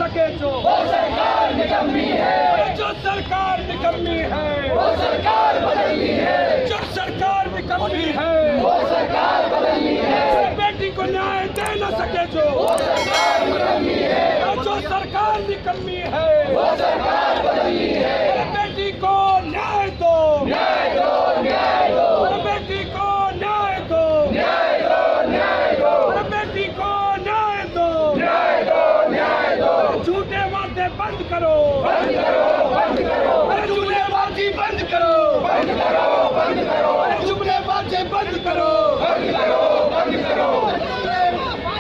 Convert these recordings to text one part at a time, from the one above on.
सके जो वो सरकार निकम्मी है, जो सरकार निकम्मी है वो सरकार बदलनी है, जो सरकार निकम्मी है वो सरकार बदलनी है, बेटी को न्याय दे न सके जो वो सरकार निकम्मी है, जो सरकार निकम्मी है वो सरकार बदलनी है, बेटी को न्याय दो, न्याय दो, न्याय दो, बेटी को न्याय दो, न्याय दो, न्याय दो, बेटी को न्याय दो, न्याय दो, न्याय दो, झूठे वादे बंद करो, बंद करो, बंद करो, जुमलेबाजी बंद करो, बंद करो, बंद करो, जुमलेबाजी बंद करो, बंद करो, बंद करो,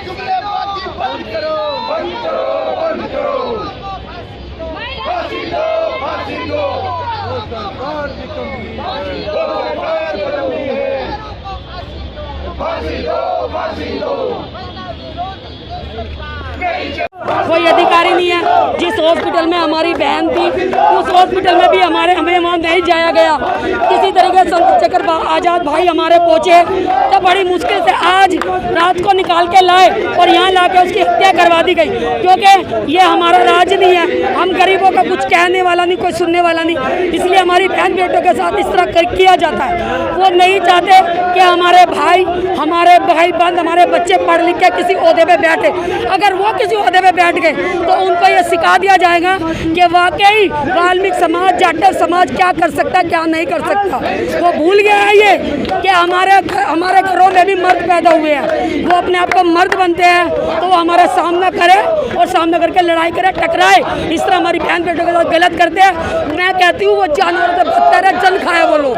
जुमलेबाजी बंद करो, बंद करो, बंद करो, फांसी दो, फांसी दो, वो सरकार निकम्मी है, वो सरकार बदलनी है, फांसी दो, फांसी दो। कोई अधिकारी नहीं है। जिस हॉस्पिटल में हमारी बहन थी उस हॉस्पिटल में भी हमें वहाँ नहीं जाया गया। किसी तरीके से संत चक्र आज़ाद भाई हमारे पहुँचे तो बड़ी मुश्किल से आज रात को निकाल के लाए और यहाँ ला के उसकी हत्या करवा दी गई, क्योंकि ये हमारा राज नहीं है। हम गरीबों का कुछ कहने वाला नहीं, कोई सुनने वाला नहीं, इसलिए हमारी बहन बेटों के साथ इस तरह किया जाता है। वो नहीं चाहते कि हमारे भाई बंद हमारे बच्चे पढ़ लिख के किसी ओहदे पे बैठे। अगर वो किसी ओहदे पे बैठ गए तो उनको ये सिखा दिया जाएगा कि वाकई वाल्मीकि समाज, जाटव समाज क्या कर सकता है, क्या नहीं कर सकता। वो भूल गया है ये कि हमारे घरों में भी मर्द पैदा हुए हैं। वो अपने आप को मर्द बनते हैं तो वो हमारा सामना करे और सामना करके लड़ाई करे, टकराए। इस तरह हमारी बहन बेटों के साथ गलत करते हैं। मैं कहती हूँ वो जानवरों से बदतर है, जल खाए वो लोग।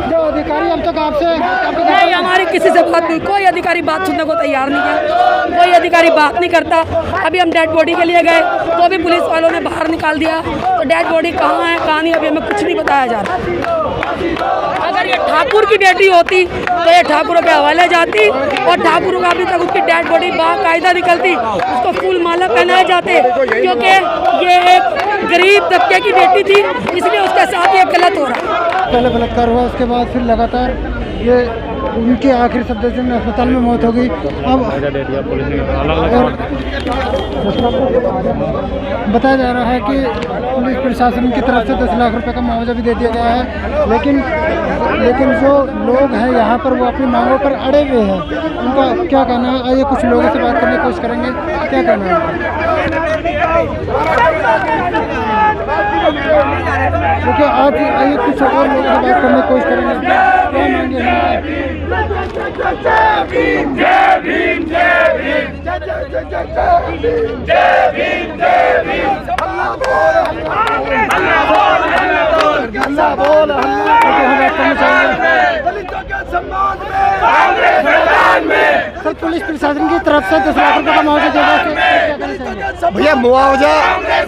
जो अधिकारी अब तक आपसे नहीं, हमारी किसी से बात नहीं, कोई अधिकारी बात सुनने को तैयार नहीं है, कोई अधिकारी बात नहीं करता। अभी हम डेड बॉडी के लिए गए तो अभी पुलिस वालों ने बाहर निकाल दिया, तो डेड बॉडी कहाँ है कहाँ नहीं, अभी हमें कुछ नहीं बताया जा रहा। अगर ये ठाकुर की बेटी होती तो ये ठाकुरों के हवाले जाती और ठाकुरों का अभी तक उसकी डेड बॉडी बाकायदा निकलती, उसको फूल माला पहनाए जाते, क्योंकि ये एक गरीब तबके की बेटी थी, इसलिए उसके साथ ये गलत हो रहा है। पहले बलात्कार हुआ, उसके बाद फिर लगातार ये उनके आखिरी शब्द में अस्पताल में मौत हो गई। अब बताया जा रहा है कि पुलिस प्रशासन की तरफ से 10 लाख रुपए का मुआवजा भी दे दिया गया है, लेकिन जो लोग हैं यहाँ पर वो अपनी मांगों पर अड़े हुए हैं। उनका क्या कहना है, आइए कुछ लोगों से बात करने की कोशिश करेंगे। क्या कहना है क्योंकि आज आइए कुछ और लोगों से बात करने की कोशिश करेंगे। क्या मांगे हैं? सर, पुलिस प्रशासन की तरफ से 10 लाख रुपए का मुआवजा देगा। भैया मुआवजा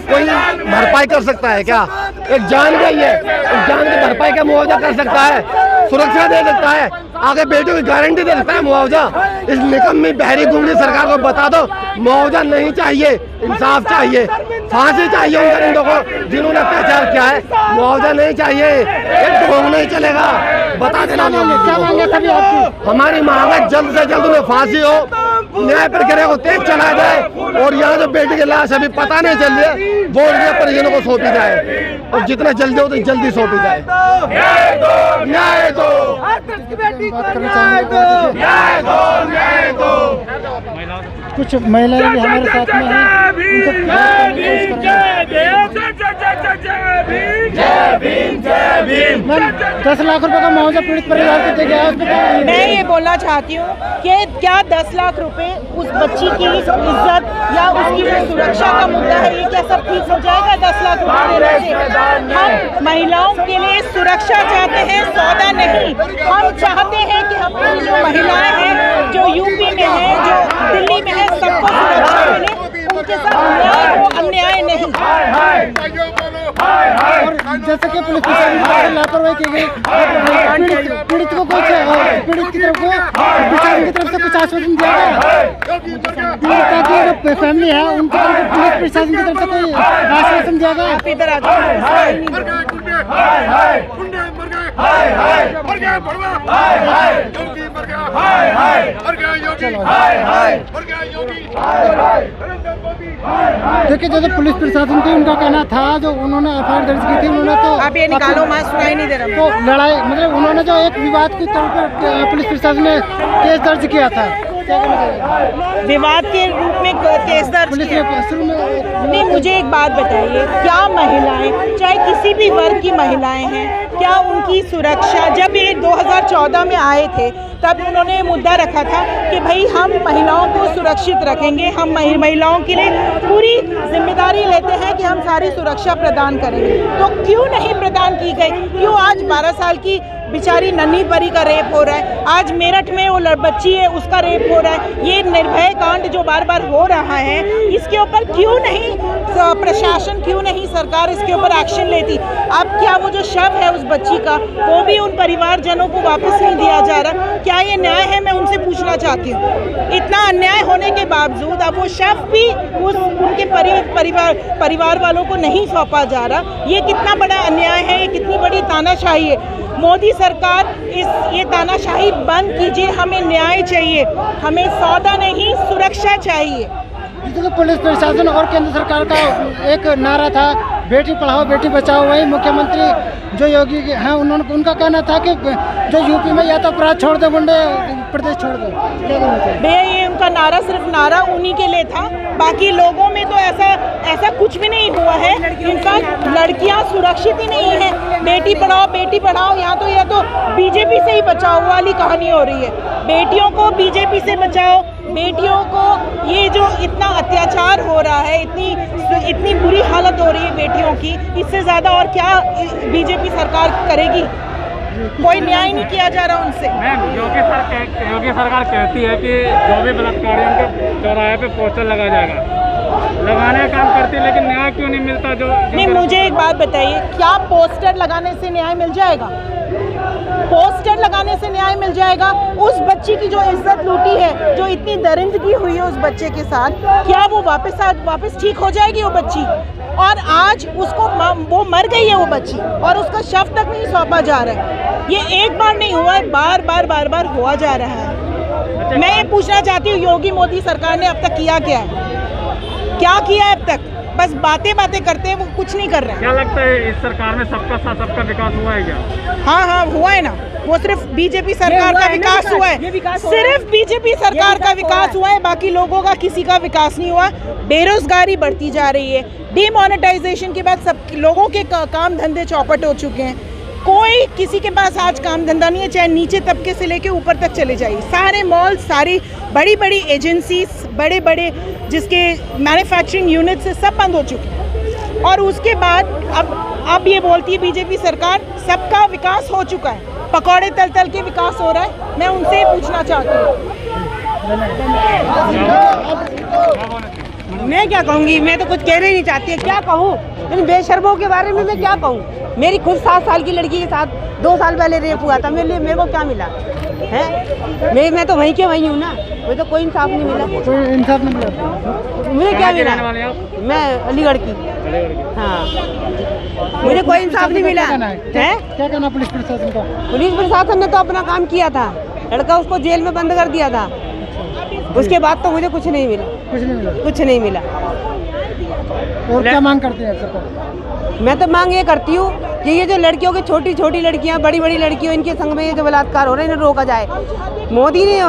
कोई भरपाई कर सकता है क्या? एक जान गई है, एक जान की भरपाई का मुआवजा कर सकता है, सुरक्षा दे सकता है, आगे बेटों की गारंटी दे सकता है मुआवजा। इस निकम्मी बहरी घूमनी सरकार को बता दो मुआवजा नहीं चाहिए, इंसाफ चाहिए, फांसी चाहिए उन दरिंदों को जिन्होंने अत्याचार किया है। मुआवजा नहीं चाहिए, एक ढोंग नहीं चलेगा। बता देना क्या मांगे सभी आपकी? हमारी मांग है जल्द से जल्द उन्हें फांसी हो, न्याय प्रक्रिया को तेज चलाया जाए और यहाँ जो बेटी की लाश अभी पता नहीं चल रही है वो उनके परिजनों को सौंपी जाए और जितना जल्दी हो उतनी जल्दी सौंपी जाए। न्याय दो, न्याय दो, न्याय दो, न्याय दो। कुछ महिलाएं भी हमारे साथ में हैं, उनसे बात करने की कोशिश करेंगे। मैम, 10 लाख रुपए का मुआवजा पीड़ित परिवार को दिया गया है। मैं ये बोलना चाहती हूँ कि क्या 10 लाख रुपए उस बच्ची की इज्जत या उसकी जो सुरक्षा का मुद्दा है, ये क्या सब ठीक हो जाएगा 10 लाख रुपए देने से? हम महिलाओं के लिए सुरक्षा चाहते हैं, सौदा नहीं। हम चाहते हैं कि अपनी जो महिलाएं हैं, जो यूपी में है, जो दिल्ली में है, सबको सुरक्षा मिले, उनके साथ न्याय हो, अन्याय नहीं। और जैसे कि पुलिस प्रशासन लापरवाही की गई, पीड़ित को कुछ पीड़ित की तरफ प्रशासन की तरफ से कुछ आश्वासन दिया गया ताकि जो फैमिली है उनको पुलिस प्रशासन की तरफ से कोई आश्वासन दिया गया? इधर आ योगी देखिए जो पुलिस प्रशासन थी उनका कहना था, जो उन्होंने एफआईआर दर्ज की थी उन्होंने तो आप ये निकालो, मैं सुनाई नहीं दे रहा। तो लड़ाई मतलब उन्होंने जो एक विवाद के तौर पर पुलिस प्रशासन ने केस दर्ज किया था, विवाद के रूप में केस दर्ज पुलिस किया। ने शुरू में नहीं, मुझे एक बात बताइए, क्या महिलाएं, चाहे किसी भी वर्ग की महिलाएं हैं, क्या उनकी सुरक्षा, जब ये 2014 में आए थे तब उन्होंने मुद्दा रखा था कि भाई हम महिलाओं को सुरक्षित रखेंगे, हम महिलाओं के लिए पूरी जिम्मेदारी लेते हैं कि हम सारी सुरक्षा प्रदान करेंगे। तो क्यों नहीं प्रदान की गई? क्यों आज 12 साल की बेचारी नन्ही परी का रेप हो रहा है? आज मेरठ में वो बच्ची है, उसका रेप हो रहा है। ये निर्भया कांड जो बार बार हो रहा है, इसके ऊपर क्यों नहीं प्रशासन, क्यों नहीं सरकार इसके ऊपर एक्शन लेती? अब क्या वो जो शव है उस बच्ची का, वो भी उन परिवारजनों को वापस नहीं दिया जा रहा? क्या ये न्याय है? मैं उनसे पूछना चाहती हूँ। इतना अन्याय होने के बावजूद अब वो शव भी उनके परिवार वालों को नहीं सौंपा जा रहा। ये कितना बड़ा अन्याय है, ये कितनी बड़ी तानाशाही है। मोदी सरकार ये तानाशाही बंद कीजिए, हमें न्याय चाहिए, हमें सौदा नहीं सुरक्षा चाहिए। जिसमें पुलिस प्रशासन और केंद्र सरकार का एक नारा था, बेटी पढ़ाओ बेटी बचाओ। वही मुख्यमंत्री जो योगी हैं उनका कहना था कि जो यूपी में या तो अपराध छोड़ दो, गुंडे प्रदेश छोड़ दो। भैया ये उनका नारा सिर्फ नारा उन्हीं के लिए था, बाकी लोगों में तो ऐसा कुछ भी नहीं हुआ है। इनफैक्ट लड़कियां सुरक्षित ही नहीं है। बेटी पढ़ाओ यहाँ तो बीजेपी से ही बचाओ वाली कहानी हो रही है। बेटियों को बीजेपी से बचाओ, बेटियों को ये जो इतना अत्याचार हो रहा है, इतनी बुरी हालत हो रही है बेटियों की, इससे ज़्यादा और क्या बीजेपी सरकार करेगी? कोई न्याय नहीं किया जा रहा उनसे। मैम, योगी सरकार कहती है कि जो भी बलात्कारी उनके चौराहे पे पोस्टर लगा जाएगा, लगाने का काम करती है, लेकिन न्याय क्यों नहीं मिलता? जो नहीं, मुझे एक बात बताइए, क्या पोस्टर लगाने से न्याय मिल जाएगा? पोस्टर लगाने से न्याय मिल जाएगा? उस बच्ची की जो इज्जत लूटी है, जो इतनी दरिंदगी हुई है उस बच्चे के साथ, क्या वो वापस ठीक हो जाएगी वो बच्ची? और आज उसको वो मर गई है वो बच्ची, और उसका शव तक नहीं सौंपा जा रहा है। ये एक बार नहीं हुआ है, बार बार हुआ जा रहा है। मैं ये पूछना चाहती हूँ, योगी मोदी सरकार ने अब तक किया क्या है? क्या किया है अब तक? बस बातें करते हैं, वो कुछ नहीं कर रहे हैं। क्या लगता है इस सरकार में सबका साथ सबका विकास हुआ है क्या? हाँ हुआ है ना। वो सिर्फ बीजेपी सरकार का विकास हुआ है, सिर्फ बीजेपी सरकार का विकास हुआ है, बाकी लोगों का किसी का विकास नहीं हुआ। बेरोजगारी बढ़ती जा रही है, डिमोनेटाइजेशन के बाद सब लोगों के काम धंधे चौपट हो चुके हैं। कोई किसी के पास आज काम धंधा नहीं है, चाहे नीचे तबके से लेके ऊपर तक चले जाइए। सारे मॉल, सारी बड़ी एजेंसीज, बड़े जिसके मैन्युफैक्चरिंग यूनिट से सब बंद हो चुके हैं। और उसके बाद अब ये बोलती है बीजेपी सरकार सबका विकास हो चुका है, पकौड़े तल के विकास हो रहा है। मैं उनसे ही पूछना चाहती हूँ। मैं क्या कहूँगी? मैं तो कुछ कहना ही नहीं चाहती है, क्या कहूँ? इन बेशर्मों के बारे में मैं क्या कहूँ? मेरी खुद 7 साल की लड़की के साथ 2 साल पहले रेप हुआ था। मेरे को क्या मिला है? मैं तो वहीं के वहीं हूँ ना, मुझे तो कोई इंसाफ नहीं मिला। कोई इंसाफ नहीं मिला? मुझे क्या मिला? मैं अलीगढ़ की। हाँ, मुझे कोई इंसाफ नहीं मिला है। क्या कहना पुलिस प्रशासन का? पुलिस प्रशासन ने तो अपना काम किया था, लड़का उसको जेल में बंद कर दिया था। उसके बाद तो मुझे कुछ नहीं मिला। और क्या मांग करते हैं सरकार? मैं तो मांग ये करती हूँ कि ये जो लड़कियों की छोटी लड़कियाँ, बड़ी लड़कियों, इनके संग में ये जो बलात्कार हो रहे हैं, इन्हें रोका जाए।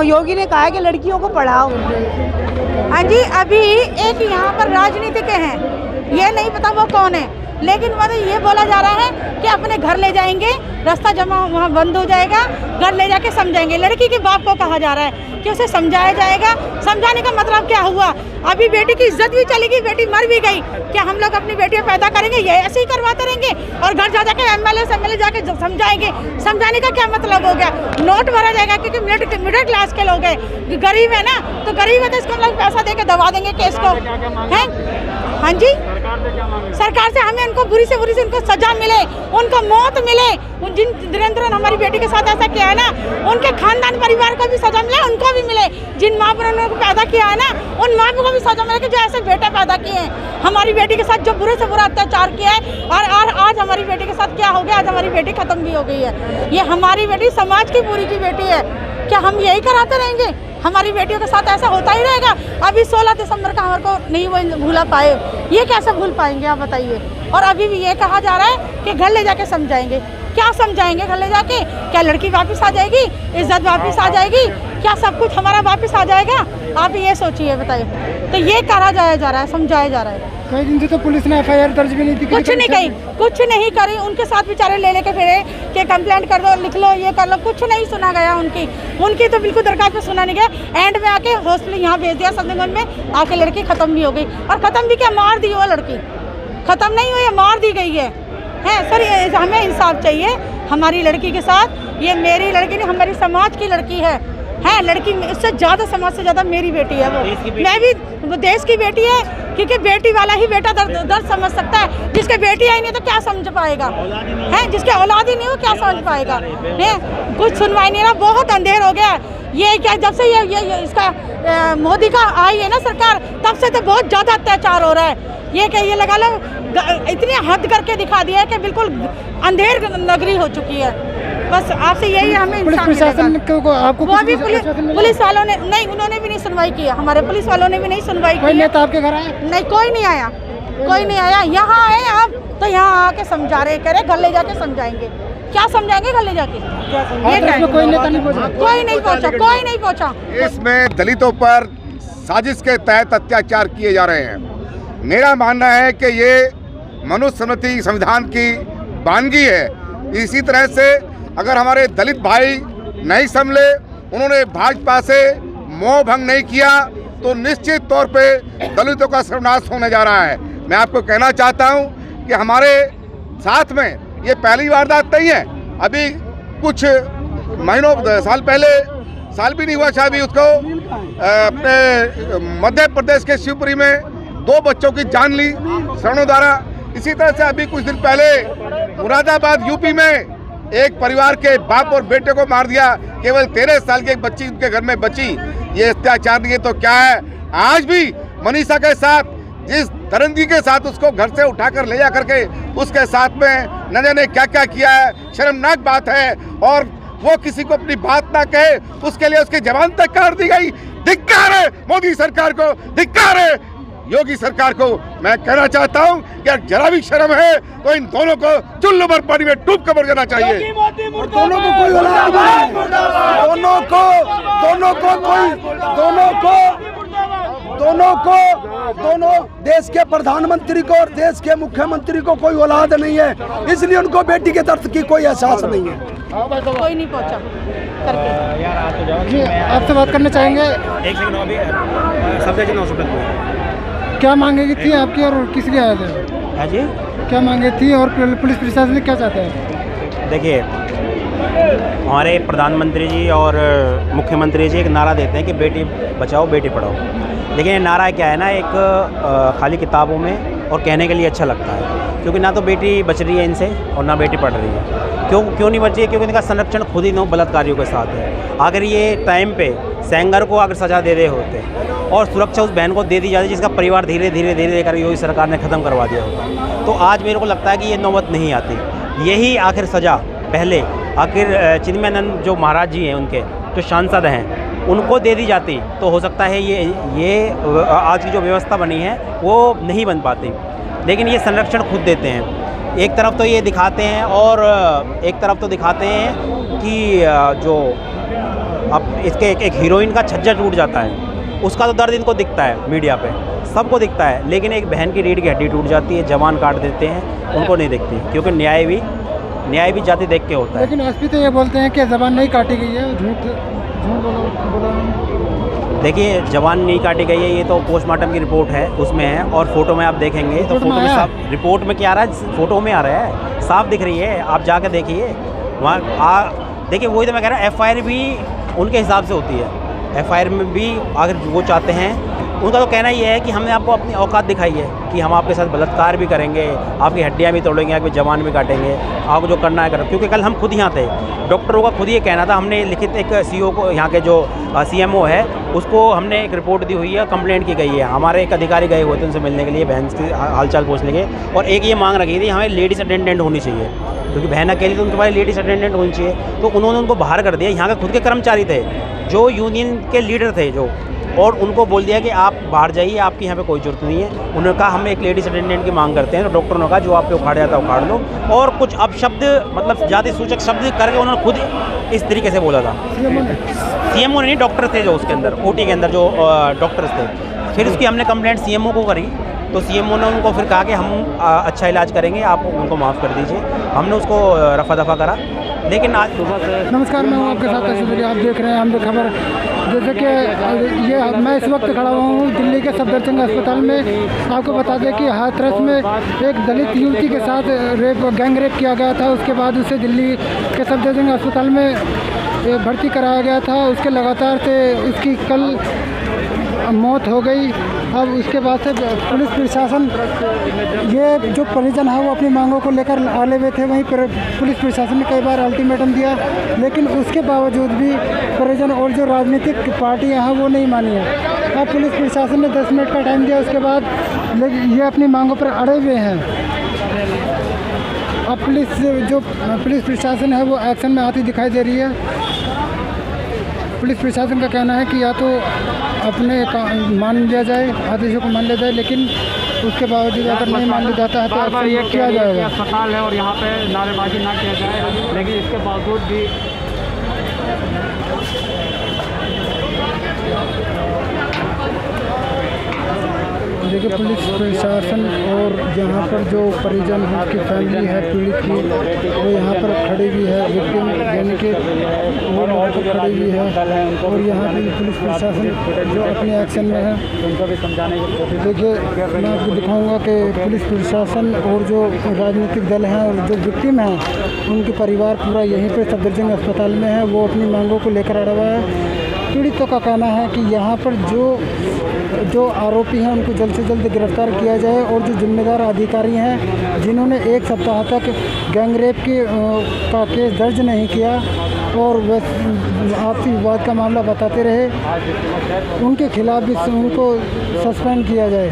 योगी ने कहा है कि लड़कियों को पढ़ाओ। हाँ जी, अभी एक यहाँ पर राजनीतिक हैं, ये नहीं पता वो कौन है, लेकिन मतलब ये बोला जा रहा है कि अपने घर ले जाएंगे, रास्ता जमा वहाँ बंद हो जाएगा, घर ले जाके समझाएंगे। लड़की के बाप को कहा जा रहा है कि उसे समझाया जाएगा। समझाने का मतलब क्या हुआ? अभी बेटी की इज्जत भी चली गई, बेटी मर भी गई। क्या हम लोग अपनी बेटियां पैदा करेंगे, ये ऐसे ही करवाते रहेंगे और घर जा जाके एमएलए जाके समझाएंगे? समझाने का क्या मतलब हो गया? नोट भरा जाएगा क्योंकि मिडिल क्लास के लोग हैं, गरीब है ना, तो गरीब है तो इसको हम लोग पैसा दे के दबा देंगे केस को, है? हाँ जी, सरकार से हमें उनको बुरी से उनको सजा मिले, उनको मौत मिले। जिन निरंतरन हमारी बेटी के साथ ऐसा किया है ना, उनके खानदान परिवार को भी सजा मिले, उनको भी मिले। जिन माँ पर उन्होंने पैदा किया है ना, उन माँ को भी सजा मिले कि जो ऐसे बेटे पैदा किए हैं। हमारी बेटी के साथ जो बुरे से बुरा अत्याचार किया है, और आज हमारी बेटी के साथ क्या हो गया? आज हमारी बेटी खत्म भी हो गई है। ये हमारी बेटी समाज की पूरी की बेटी है। क्या हम यही कराते रहेंगे? हमारी बेटियों के साथ ऐसा होता ही रहेगा। अभी 16 दिसंबर का हमारे को नहीं वो भूला पाए, ये कैसे भूल पाएंगे आप बताइए। और अभी भी ये कहा जा रहा है कि घर ले जाके समझाएंगे। क्या समझाएंगे घर ले जाके? क्या लड़की वापस आ जाएगी, इज्जत वापस आ जाएगी, क्या सब कुछ हमारा वापस आ जाएगा? आप ये सोचिए बताइए। तो ये कहा जाया जा रहा है, समझाया जा रहा है। कई दिन से तो पुलिस ने FIR दर्ज भी नहीं की, कुछ नहीं कही, कुछ नहीं करी। उनके साथ बेचारे ले लेके फिरे कि कंप्लेंट कर दो, लिख लो, ये कर लो, कुछ नहीं सुना गया उनकी तो बिल्कुल दरखास्त में सुना नहीं गया। एंड में आके हॉस्पिटल यहाँ भेज दिया संदीगंज में, आके लड़की खत्म भी हो गई। और खत्म भी क्या, मार दी वो लड़की, खत्म नहीं हुई, मार दी गई है सर। हमें इंसाफ चाहिए हमारी लड़की के साथ। ये मेरी लड़की नहीं, हमारी समाज की लड़की है लड़की। इससे ज़्यादा, समाज से ज़्यादा मेरी बेटी है वो। मैं भी वो देश की बेटी है, क्योंकि बेटी वाला ही बेटा दर्द समझ सकता है। जिसके बेटी आई नहीं तो क्या समझ पाएगा? जिसके औलाद ही नहीं हो क्या समझ पाएगा? कुछ सुनवाई नहीं रहा, बहुत अंधेर हो गया। ये क्या, जब से ये इसका मोदी का आई है ना सरकार, तब से तो बहुत ज़्यादा अत्याचार हो रहा है। ये लगा लो इतनी हद करके दिखा दिया है कि बिल्कुल अंधेर नगरी हो चुकी है। बस आपसे यही हमें पुलिस प्रशासन को आपको वो भी पुलिस वालों ने नहीं, उन्होंने भी नहीं सुनवाई की है। हमारे पुलिस वालों ने भी नहीं सुनवाई की। कोई नेता आपके घर आया? नहीं, कोई नहीं आया, कोई नहीं आया। यहाँ आए आप तो यहाँ आके समझा रहे, कह रहे घर ले जाके समझाएंगे। क्या समझाएंगे घर ले जाके? कोई नेता नहीं पहुंचा, कोई नहीं पहुंचा, कोई नहीं पहुंचा। इसमें दलितों पर साजिश के तहत अत्याचार किए जा रहे हैं। मेरा मानना है कि ये मनुस्मृति संविधान की वानगी है। इसी तरह से अगर हमारे दलित भाई नहीं संभले, उन्होंने भाजपा से मोह भंग नहीं किया, तो निश्चित तौर पे दलितों का सर्वनाश होने जा रहा है। मैं आपको कहना चाहता हूं कि हमारे साथ में ये पहली वारदात नहीं है। अभी कुछ महीनों, साल पहले, साल भी नहीं हुआ शायद, उसको अपने मध्य प्रदेश के शिवपुरी में 2 बच्चों की जान ली शरणों द्वारा। इसी तरह से अभी कुछ दिन पहले मुरादाबाद यूपी में एक परिवार के बाप और बेटे को मार दिया। केवल 13 साल की एक बच्ची उनके घर में बची। ये अत्याचार नहीं है तो क्या है? आज भी मनीषा के साथ, जिस दरंगी के साथ उसको घर से उठाकर ले जा करके उसके साथ में न जाने क्या क्या किया है, शर्मनाक बात है। और वो किसी को अपनी बात ना कहे, उसके लिए उसकी जबान तक काट दी गई। धिक्कार है मोदी सरकार को, धिक्कार है योगी सरकार को। मैं कहना चाहता हूं कि अगर जरा भी शर्म है तो इन दोनों को चुल्लू भर पानी में डूब कर मर जाना चाहिए। दोनों को कोई औलाद नहीं, दोनों देश के प्रधानमंत्री को और देश के मुख्यमंत्री को कोई औलाद नहीं है, इसलिए उनको बेटी के दर्द की कोई एहसास नहीं है। कोई नहीं पहुंचा करके। जी, आपसे बात करना चाहेंगे। एक सेकंड, अभी सब जगह हॉस्पिटल क्या मांगे थी आपकी और किस लिए आए थे? हाँ जी, क्या मांगे थी और पुलिस प्रशासन क्या चाहते हैं? देखिए, हमारे प्रधानमंत्री जी और मुख्यमंत्री जी एक नारा देते हैं कि बेटी बचाओ बेटी पढ़ाओ। लेकिन ये नारा क्या है ना, एक खाली किताबों में और कहने के लिए अच्छा लगता है, क्योंकि ना तो बेटी बच रही है इनसे और ना बेटी पढ़ रही है। क्यों नहीं बच रही है? क्योंकि इनका संरक्षण खुद ही 9 बलात्कारियों के साथ है। अगर ये टाइम पे सेंगर को अगर सज़ा दे रहे होते और सुरक्षा उस बहन को दे दी जाती, जिसका परिवार धीरे धीरे कर योगी सरकार ने ख़त्म करवा दिया होता, तो आज मेरे को लगता है कि ये नौबत नहीं आती। यही आखिर सज़ा पहले आखिर चिन्मयानंद जो महाराज जी हैं, उनके जो सांसद हैं, उनको दे दी जाती तो हो सकता है ये आज की जो व्यवस्था बनी है वो नहीं बन पाती। लेकिन ये संरक्षण खुद देते हैं। एक तरफ तो ये दिखाते हैं और एक तरफ तो दिखाते हैं कि जो अब इसके एक हीरोइन का छज्जा टूट जाता है, उसका तो दर्द इनको दिखता है, मीडिया पे सबको दिखता है। लेकिन एक बहन की रीढ़ की हड्डी टूट जाती है, जवान काट देते हैं, उनको नहीं दिखती, क्योंकि न्याय भी जाति देख के होता है। लेकिन एसपी तो ये बोलते हैं कि जबान नहीं काटी गई है, झूठ बोला। देखिए, जवान नहीं काटी गई है, ये तो पोस्टमार्टम की रिपोर्ट है, उसमें है। और फोटो में आप देखेंगे तो फोटो में साफ, रिपोर्ट में क्या आ रहा है, फोटो में आ रहा है, साफ दिख रही है। आप जाके देखिए वहाँ, देखिए वही तो मैं कह रहा हूँ। FIR भी उनके हिसाब से होती है। FIR में भी अगर वो चाहते हैं उनका तो कहना ये है कि हमने आपको अपनी औकात दिखाई है कि हम आपके साथ बलात्कार भी करेंगे, आपकी हड्डियां भी तोड़ेंगे, आपकी जवान भी काटेंगे, आपको जो करना है करो। क्योंकि कल हम खुद यहाँ थे, डॉक्टरों का खुद ये कहना था। हमने लिखित एक सीओ को, यहाँ के जो CMO है, उसको हमने एक रिपोर्ट दी हुई है, कंप्लेंट की गई है। हमारे एक अधिकारी गए हुए थे उनसे मिलने के लिए, बहन की हालचाल पूछने के, और एक ये मांग रखी थी हमें लेडीज़ अटेंडेंट होनी चाहिए, क्योंकि बहन अकेली तो उनके पास लेडीज़ अटेंडेंट होनी चाहिए। तो उन्होंने उनको बाहर कर दिया। यहाँ के खुद के कर्मचारी थे जो यूनियन के लीडर थे जो, और उनको बोल दिया कि आप बाहर जाइए, आपकी यहाँ पे कोई जरूरत नहीं है। उन्होंने कहा हम एक लेडीज़ अटेंडेंट की मांग करते हैं। तो डॉक्टरों ने कहा जो आप पे उखाड़ जाता है उखाड़ लो, और कुछ अपशब्द मतलब जाति सूचक शब्द करके उन्होंने खुद इस तरीके से बोला था। CMO नहीं, डॉक्टर थे जो उसके अंदर, OT के अंदर जो डॉक्टर्स थे। फिर उसकी हमने कंप्लेंट CMO को करी, तो CMO ने उनको फिर कहा कि हम अच्छा इलाज करेंगे, आप उनको माफ़ कर दीजिए। हमने उसको रफा दफ़ा करा। लेकिन आज नमस्कार, मैं हूँ आपके साथ अशोक। आप देख रहे हैं हम खबर। जैसे कि ये मैं इस वक्त खड़ा हुआ हूँ दिल्ली के सफदरजंग अस्पताल में। आपको बता दें कि हाथरस में एक दलित युवती के साथ गैंग रेप किया गया था। उसके बाद उसे दिल्ली के सफदरजंग अस्पताल में भर्ती कराया गया था। उसके लगातार से उसकी कल मौत हो गई। अब उसके बाद से पुलिस प्रशासन, ये जो परिजन है वो अपनी मांगों को लेकर आले हुए थे। वहीं पर पुलिस प्रशासन ने कई बार अल्टीमेटम दिया, लेकिन उसके बावजूद भी परिजन और जो राजनीतिक पार्टियां हैं वो नहीं मानी है। अब पुलिस प्रशासन ने 10 मिनट का टाइम दिया, उसके बाद ये अपनी मांगों पर अड़े हुए हैं। अब पुलिस प्रशासन है वो एक्शन में आती दिखाई दे रही है। पुलिस प्रशासन का कहना है कि या तो अपने मान लिया जाए, आदेशों को मान लिया जाए, लेकिन उसके बावजूद अगर नहीं मान लिया जाता है तो एक्शन किया जाएगा। अस्पताल है और यहाँ पे नारेबाजी ना किया जाए, लेकिन इसके बावजूद भी देखिए पुलिस प्रशासन और यहाँ पर जो परिजन है, उसकी फैमिली है पीड़ित की, वो यहाँ पर खड़ी हुई है, विक्टिम यानी कि वो यहाँ पर खड़ी हुई है। और यहाँ पर पुलिस प्रशासन जो अपने एक्शन में है उनको भी समझाने की कोशिश। देखिए मैं आपको दिखाऊंगा कि पुलिस प्रशासन और जो राजनीतिक दल हैं और जो विक्टिम हैं उनके परिवार पूरा यहीं पर सफदरजंग अस्पताल में है। वो अपनी मांगों को लेकर अड़ा हुआ है। पीड़ितों का कहना है कि यहाँ पर जो आरोपी हैं उनको जल्द से जल्द गिरफ्तार किया जाए, और जो जिम्मेदार अधिकारी हैं जिन्होंने 1 सप्ताह तक गैंगरेप का केस दर्ज नहीं किया और आपसी विवाद का मामला बताते रहे, उनके खिलाफ भी उनको सस्पेंड किया जाए।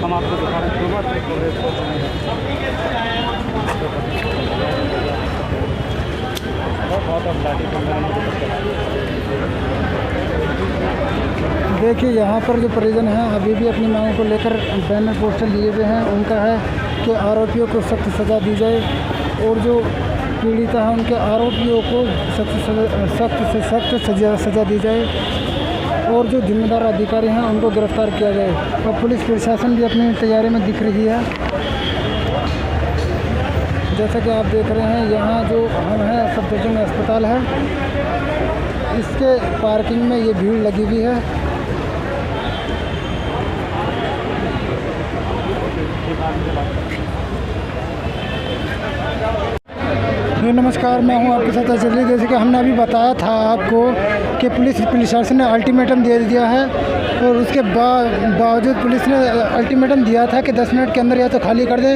हम आपको दिखा रहे देखिए यहाँ पर जो परिजन हैं अभी भी अपनी मांगों को लेकर बैनर पोस्टर लिए हुए हैं। उनका है कि आरोपियों को सख्त सज़ा दी जाए, और जो पीड़ित हैं उनके आरोपियों को सख्त से सख्त सज़ा दी जाए, और जो जिम्मेदार अधिकारी हैं उनको गिरफ्तार किया जाए। और पुलिस प्रशासन भी अपनी तैयारी में दिख रही है। जैसा कि आप देख रहे हैं यहाँ जो हम हैं सफदरजंग अस्पताल है, इसके पार्किंग में ये भीड़ लगी हुई है। नमस्कार, मैं हूं आपके साथ अजय। जैसे कि हमने अभी बताया था आपको कि पुलिस प्रशासन ने अल्टीमेटम दे दिया है, और उसके बावजूद पुलिस ने अल्टीमेटम दिया था कि 10 मिनट के अंदर या तो खाली कर दे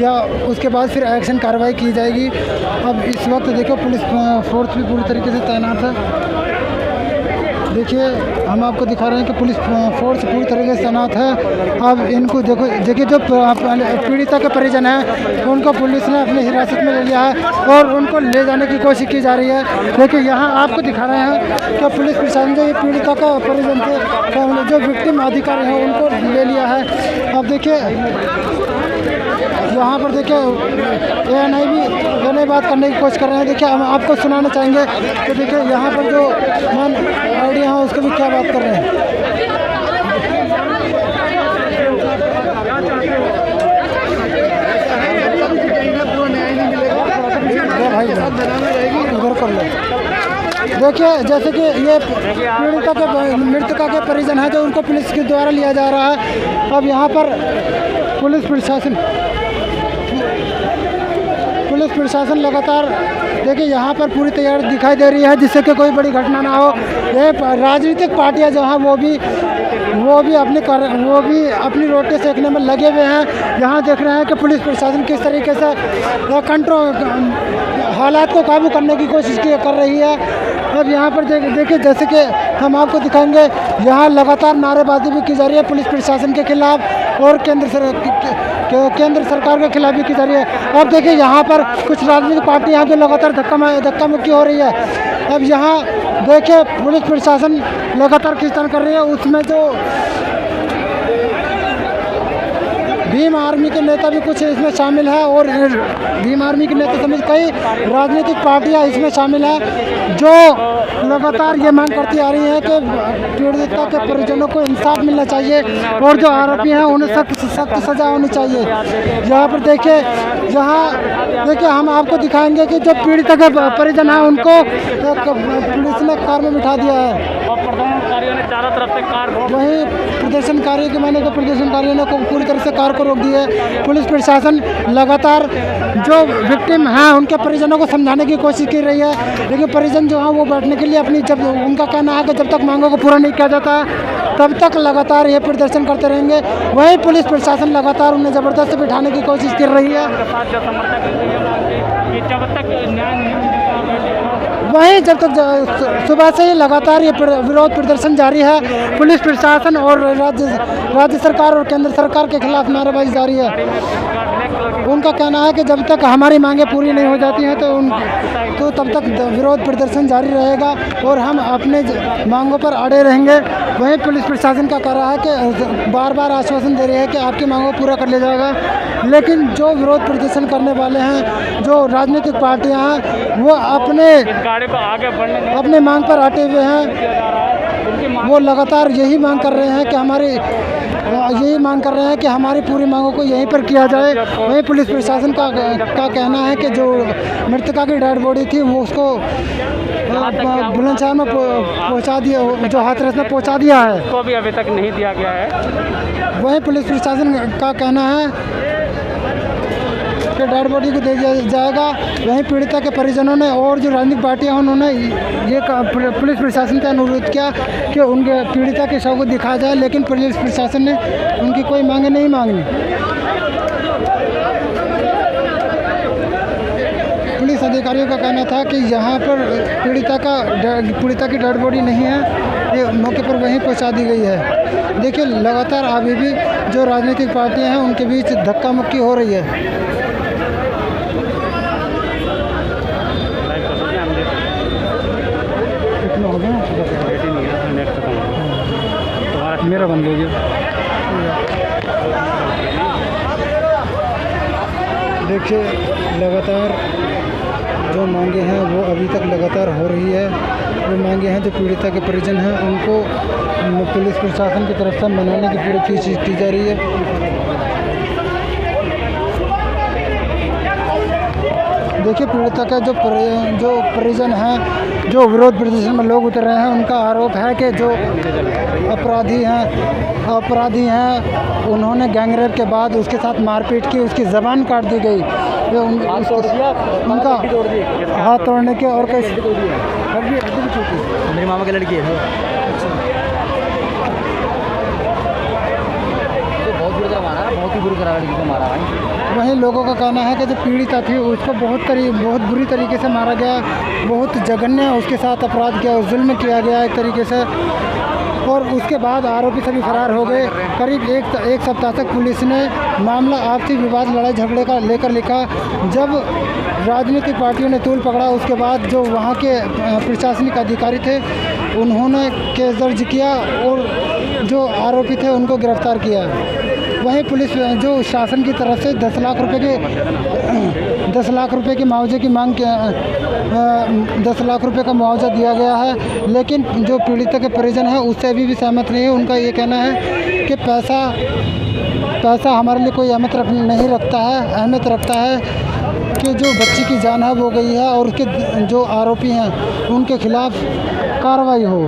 या उसके बाद फिर एक्शन कार्रवाई की जाएगी। अब इस वक्त देखो पुलिस फोर्स भी पूरी तरीके से तैनात है। देखिए हम आपको दिखा रहे हैं कि पुलिस फोर्स पूरी तरीके से तैनात है। अब इनको देखिए जो पीड़िता के परिजन हैं उनको पुलिस ने अपनी हिरासत में ले लिया है और उनको ले जाने की कोशिश की जा रही है। देखिए यहाँ आपको दिखा रहे हैं कि पुलिस प्रशासन जो ये पीड़िता का परिजन थे, जो विक्टिम अधिकारी हैं उनको ले लिया है। अब देखिए यहाँ पर देखिए ANI भी बात करने की कोशिश कर रहे हैं। देखिए हम आपको सुनाना चाहेंगे कि देखिए यहाँ पर जो मैन आईडी हैं उसके भी क्या बात कर रहे हैं। भाई उधर कर लो। देखिए जैसे कि ये मृतका के परिजन हैं जो उनको पुलिस के द्वारा लिया जा रहा है। अब यहाँ पर पुलिस पुलिस प्रशासन लगातार देखिए यहाँ पर पूरी तैयारी दिखाई दे रही है जिससे कि कोई बड़ी घटना ना हो। ये राजनीतिक पार्टियाँ जो हैं वो भी अपनी रोटी सेकने में लगे हुए हैं। यहाँ देख रहे हैं कि पुलिस प्रशासन किस तरीके से हालात को काबू करने की कोशिश कर रही है। अब यहाँ पर देखिए जैसे कि हम आपको दिखाएंगे, यहाँ लगातार नारेबाजी भी की जा रही है पुलिस प्रशासन के खिलाफ और केंद्र सरकार के खिलाफ भी की जा रही है। अब देखिए यहाँ पर कुछ राजनीतिक पार्टी यहाँ पे लगातार धक्का मुक्की हो रही है। अब यहाँ देखिए पुलिस प्रशासन लगातार खींचतान कर रही है। उसमें जो भीम आर्मी के नेता भी कुछ इसमें शामिल है और भीम आर्मी के नेता समेत कई राजनीतिक पार्टियां इसमें शामिल हैं जो लगातार ये मांग करती आ रही है कि पीड़िता के परिजनों को इंसाफ मिलना चाहिए और जो आरोपी हैं उन्हें सख्त सजा होनी चाहिए। यहाँ पर देखिए हम आपको दिखाएंगे कि जो पीड़िता के परिजन हैं उनको पुलिस ने कार में बिठा दिया है। प्रदर्शनकारियों ने चारों तरफ से कार वहीं प्रदर्शनकारियों ने पूरी तरह से कार को रोक दी है। पुलिस प्रशासन लगातार जो विक्टिम हैं उनके परिजनों को समझाने की कोशिश कर रही है, लेकिन परिजन जो हैं वो बैठने के लिए जब उनका कहना है कि जब तक मांगों को पूरा नहीं किया जाता तब तक लगातार ये प्रदर्शन करते रहेंगे। वहीं पुलिस प्रशासन लगातार उन्हें ज़बरदस्ती बिठाने की कोशिश कर रही है। वहीं जब तक सुबह से ही लगातार ये विरोध प्रदर्शन जारी है। पुलिस प्रशासन और राज्य सरकार और केंद्र सरकार के खिलाफ नारेबाजी जारी है। उनका कहना है कि जब तक हमारी मांगें पूरी नहीं हो जाती हैं तो तब तक विरोध प्रदर्शन जारी रहेगा और हम अपने मांगों पर अड़े रहेंगे। वहीं पुलिस प्रशासन का कह रहा है कि बार बार आश्वासन दे रही है कि आपकी मांगों को पूरा कर लिया जाएगा, लेकिन जो विरोध प्रदर्शन करने वाले हैं, जो राजनीतिक पार्टियां हैं, वो अपने मांग पर अटे हुए हैं। वो लगातार यही मांग कर रहे हैं कि हमारी पूरी मांगों को यहीं पर किया जाए। वहीं पुलिस प्रशासन का कहना है कि जो मृतका की डेड बॉडी थी वो उसको बुलंदशहर में पहुंचा दिया, जो हाथरस में पहुंचा दिया है, उसको भी अभी तक नहीं दिया गया है। वहीं पुलिस प्रशासन का कहना है कि डेड बॉडी को दे दिया जाएगा। वहीं पीड़िता के परिजनों ने और जो राजनीतिक पार्टियां हैं उन्होंने ये पुलिस प्रशासन का अनुरोध किया कि उनके पीड़िता के शव को दिखाया जाए, लेकिन पुलिस प्रशासन ने उनकी कोई मांगे नहीं मांगी। पुलिस अधिकारियों का कहना था कि यहाँ पर पीड़िता की डेड बॉडी नहीं है, ये मौके पर वहीं पहुँचा दी गई है। देखिए लगातार अभी भी जो राजनीतिक पार्टियां हैं उनके बीच धक्का मुक्की हो रही है। मेरा बंद हो गया। देखिए लगातार जो मांगे हैं वो अभी तक लगातार हो रही है। वो मांगे हैं जो पीड़िता के परिजन हैं उनको पुलिस प्रशासन की तरफ से मनाने की पूरी कोशिश की जा रही है। देखिए पीड़िता का जो परिजन हैं, जो विरोध प्रदर्शन में लोग उतर रहे हैं, उनका आरोप है कि जो अपराधी हैं उन्होंने गैंगरेप के बाद उसके साथ मारपीट की, उसकी ज़बान काट दी गई, उनका हाथ तोड़ने के और कई मेरे मामा की लड़की है। बहुत ही बुरी तरह लड़की को मारा भाई। वहीं लोगों का कहना है कि जो पीड़िता थी उसको बहुत बुरी तरीके से मारा गया, बहुत जघन्य उसके साथ अपराध किया, जुल्म किया गया एक तरीके से, और उसके बाद आरोपी सभी फरार हो गए। करीब एक सप्ताह तक पुलिस ने मामला आपसी विवाद लड़ाई झगड़े का लेकर लिखा। जब राजनीतिक पार्टियों ने तूल पकड़ा उसके बाद जो वहाँ के प्रशासनिक अधिकारी थे उन्होंने केस दर्ज किया और जो आरोपी थे उनको गिरफ्तार किया। वहीं पुलिस जो शासन की तरफ से 10 लाख रुपए की मुआवजे की मांग 10 लाख रुपए का मुआवजा दिया गया है, लेकिन जो पीड़िता के परिजन हैं उससे अभी भी सहमत नहीं है। उनका ये कहना है कि पैसा हमारे लिए कोई अहमियत रखता है कि जो बच्ची की जान है वो गई है और उसके जो आरोपी हैं उनके खिलाफ कार्रवाई हो।